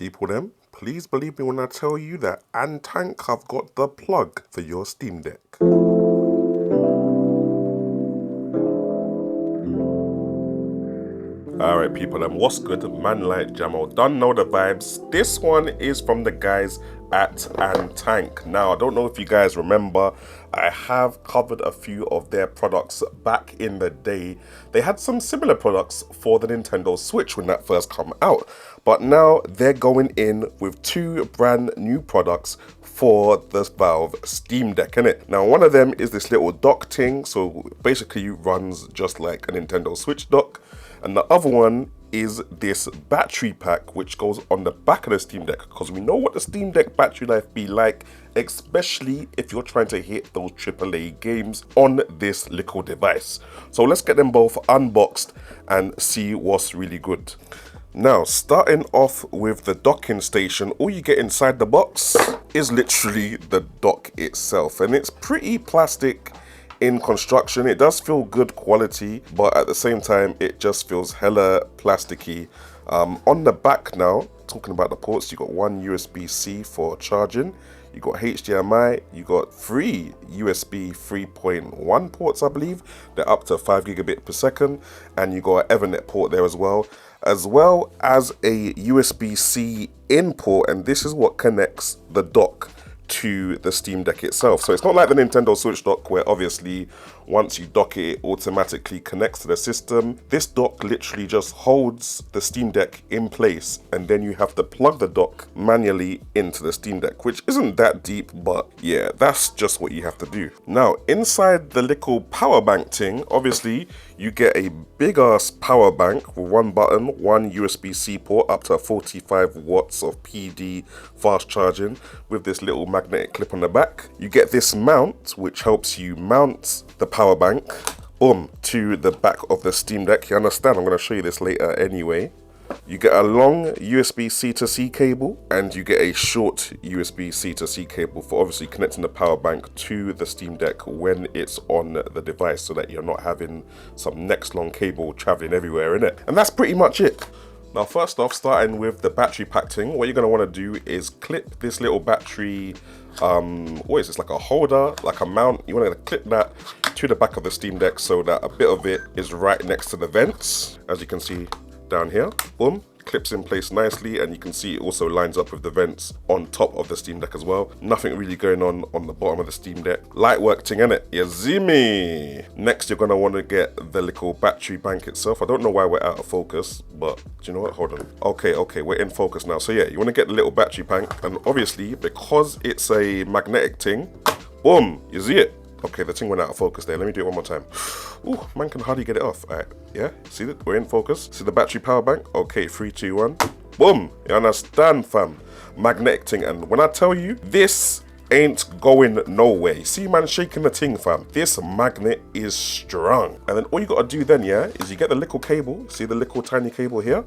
People them, please believe me when I tell you that ANTANK have got the plug for your Steam Deck. Alright people, what's good? Man like Jamo, don't know the vibes. This one is from the guys at ANTANK. Now, I don't know if you guys remember, I have covered a few of their products back in the day. They had some similar products for the Nintendo Switch when that first came out. But now they're going in with two brand new products for the Valve Steam Deck, innit? Now, one of them is this little dock thing, so basically runs just like a Nintendo Switch dock. And the other one is this battery pack, which goes on the back of the Steam Deck, because we know what the Steam Deck battery life be like, especially if you're trying to hit those AAA games on this little device. So let's get them both unboxed and see what's really good. Now, starting off with the docking station, all you get inside the box is literally the dock itself, and it's pretty plastic in construction. It does feel good quality, but at the same time it just feels hella plasticky. On the back now, talking about the ports, you got one USB-C for charging, you got HDMI, you got three USB 3.1 ports, I believe. They're up to 5 gigabit per second, and you got an Ethernet port there as well as a USB-C in port, and this is what connects the dock to the Steam Deck itself. So it's not like the Nintendo Switch dock where obviously once you dock it, it automatically connects to the system. This dock literally just holds the Steam Deck in place, and then you have to plug the dock manually into the Steam Deck, which isn't that deep, but yeah, that's just what you have to do. Now, inside the little power bank thing, obviously you get a big ass power bank with one button, one USB-C port, up to 45 watts of PD fast charging with this little magnetic clip on the back. You get this mount, which helps you mount the power bank, boom, to the back of the Steam Deck. You understand? I'm going to show you this later anyway. You get a long USB-C to C cable, and you get a short USB-C to C cable for obviously connecting the power bank to the Steam Deck when it's on the device, so that you're not having some next long cable traveling everywhere in it. And that's pretty much it. Now, first off, starting with the battery pack thing, what you're going to want to do is clip this little battery, what is this, like a holder, like a mount. You want to clip that to the back of the Steam Deck so that a bit of it is right next to the vents, as you can see down here. Boom, clips in place nicely, and you can see it also lines up with the vents on top of the Steam Deck as well. Nothing really going on the bottom of the Steam Deck. Light work thing, innit? You see me? Next, you're gonna want to get the little battery bank itself. I don't know why we're out of focus, but do you know what? Hold on. Okay, we're in focus now. So yeah, you want to get the little battery bank, and obviously because it's a magnetic thing, boom, you see it? Okay, the thing went out of focus there. Let me do it one more time. Ooh, man can hardly get it off. All right, yeah, see that? We're in focus. See the battery power bank? Okay, 3, 2, 1. Boom, you understand, fam? Magnetic thing, and when I tell you, this ain't going nowhere. You see man shaking the thing, fam? This magnet is strong. And then all you gotta do then, yeah, is you get the little cable. See the little tiny cable here?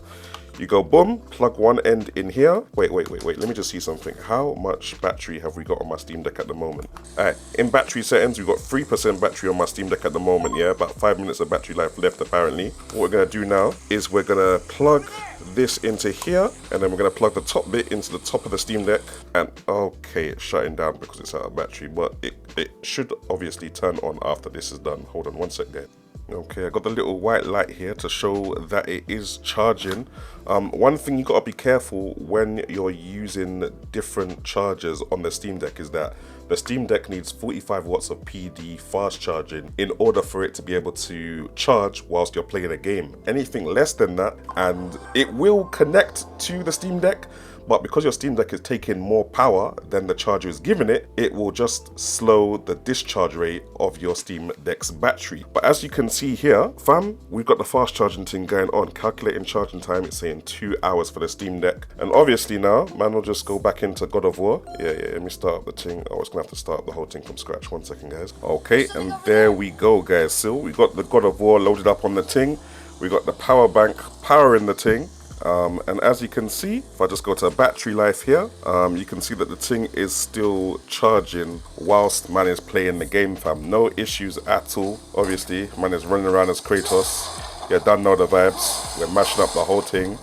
You go boom, plug one end in here. Wait, let me just see something. How much battery have we got on my Steam Deck at the moment? Alright, in battery settings, we've got 3% battery on my Steam Deck at the moment, yeah? About 5 minutes of battery life left, apparently. What we're gonna do now is we're gonna plug this into here, and then we're gonna plug the top bit into the top of the Steam Deck. And okay, it's shutting down because it's out of battery, but it should obviously turn on after this is done. Hold on one sec there. Okay, I got the little white light here to show that it is charging. One thing you gotta be careful when you're using different chargers on the Steam Deck is that the Steam Deck needs 45 watts of PD fast charging in order for it to be able to charge whilst you're playing a game. Anything less than that, and it will connect to the Steam Deck, but because your Steam Deck is taking more power than the charger is giving it, it will just slow the discharge rate of your Steam Deck's battery. But as you can see here, fam, we've got the fast charging thing going on. Calculating charging time, it's saying 2 hours for the Steam Deck. And obviously now, man will just go back into God of War. Yeah, let me start up the thing. Oh, it's gonna have to start up the whole thing from scratch. 1 second, guys. Okay, and there we go, guys. So we got the God of War loaded up on the thing. We got the power bank powering the thing. And as you can see, if I just go to battery life here, you can see that the thing is still charging whilst man is playing the game, fam. No issues at all. Obviously, man is running around as Kratos. You don't know the vibes. We're mashing up the whole thing.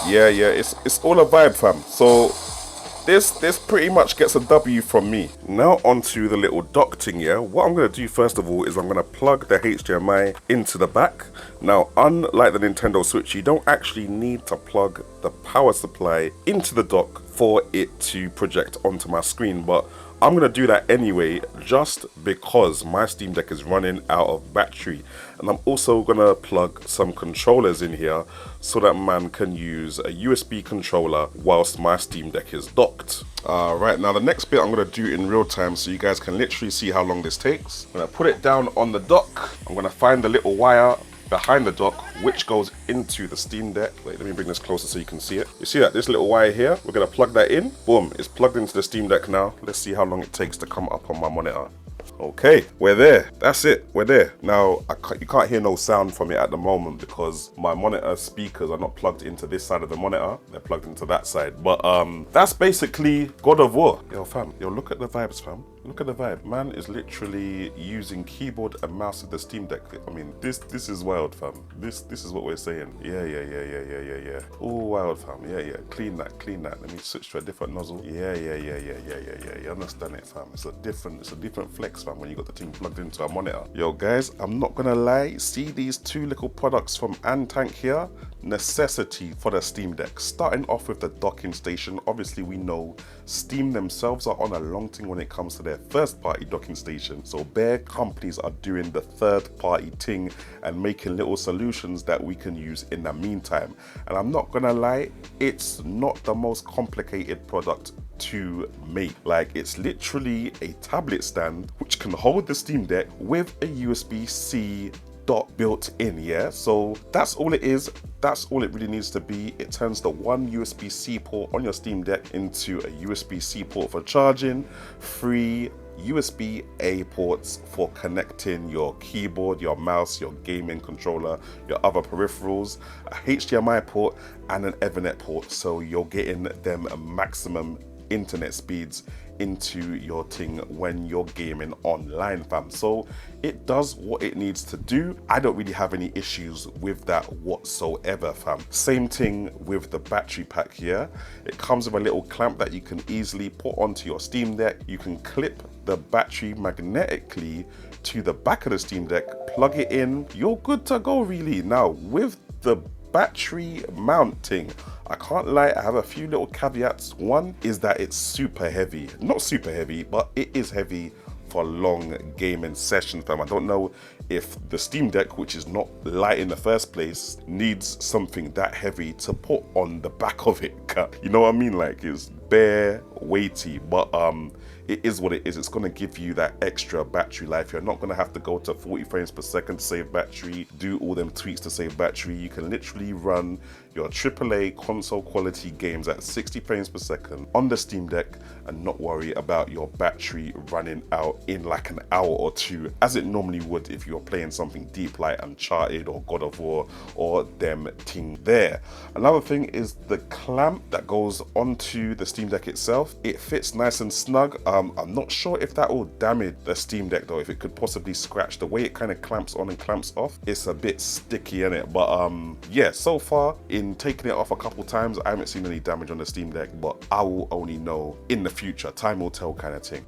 Yeah, it's all a vibe, fam. So this pretty much gets a W from me. Now onto the little dock thing, yeah. What I'm gonna do first of all is I'm gonna plug the HDMI into the back. Now, unlike the Nintendo Switch, you don't actually need to plug the power supply into the dock for it to project onto my screen, but I'm gonna do that anyway, just because my Steam Deck is running out of battery. And I'm also gonna plug some controllers in here so that man can use a USB controller whilst my Steam Deck is docked. Right, now the next bit I'm gonna do in real time so you guys can literally see how long this takes. I'm gonna put it down on the dock. I'm gonna find the little wire behind the dock which goes into the Steam Deck. Wait, let me bring this closer so you can see it. You see that, this little wire here, we're gonna plug that in. Boom, it's plugged into the Steam Deck now. Let's see how long it takes to come up on my monitor. Okay, we're there. That's it, we're there. Now, you can't hear no sound from it at the moment because my monitor speakers are not plugged into this side of the monitor. They're plugged into that side. But that's basically God of War. Yo, fam, yo, look at the vibes, fam. Look at the vibe. Man is literally using keyboard and mouse with the Steam Deck. I mean, this is wild, fam. This is what we're saying. Yeah. Oh, wild, fam. Yeah. Clean that. Let me switch to a different nozzle. Yeah. You understand it, fam? It's a different flex, fam, when you got the thing plugged into a monitor. Yo, guys, I'm not gonna lie. See these two little products from ANTANK here? Necessity for the Steam Deck. Starting off with the docking station. Obviously, we know Steam themselves are on a long thing when it comes to their first party docking station. So bare companies are doing the third party thing and making little solutions that we can use in the meantime. And I'm not gonna lie, it's not the most complicated product to make. Like, it's literally a tablet stand which can hold the Steam Deck with a USB-C dot built in, yeah? So that's all it is. That's all it really needs to be. It turns the one USB-C port on your Steam Deck into a USB-C port for charging, 3 USB-A ports for connecting your keyboard, your mouse, your gaming controller, your other peripherals, a HDMI port and an Ethernet port, so you're getting them a maximum internet speeds into your thing when you're gaming online, fam. So it does what it needs to do. I don't really have any issues with that whatsoever, fam. Same thing with the battery pack here. It comes with a little clamp that you can easily put onto your Steam Deck. You can clip the battery magnetically to the back of the Steam Deck, plug it in, you're good to go really. Now with the battery mounting, I can't lie, I have a few little caveats. One is that it's super heavy. Not super heavy, but it is heavy for long gaming sessions, fam. I don't know if the Steam Deck, which is not light in the first place, needs something that heavy to put on the back of it. You know what I mean? Like, it's bare weighty, but it is what it is. It's gonna give you that extra battery life. You're not gonna have to go to 40 frames per second to save battery, do all them tweaks to save battery. You can literally run your AAA console quality games at 60 frames per second on the Steam Deck and not worry about your battery running out in like an hour or two, as it normally would if you're playing something deep like Uncharted or God of War or them thing there. Another thing is the clamp that goes onto the Steam Deck itself. It fits nice and snug. I'm not sure if that will damage the Steam Deck though, if it could possibly scratch. The way it kind of clamps on and clamps off, it's a bit sticky in it, but yeah, so far in taking it off a couple times, I haven't seen any damage on the Steam Deck, but I will only know in the future. Time will tell kind of thing.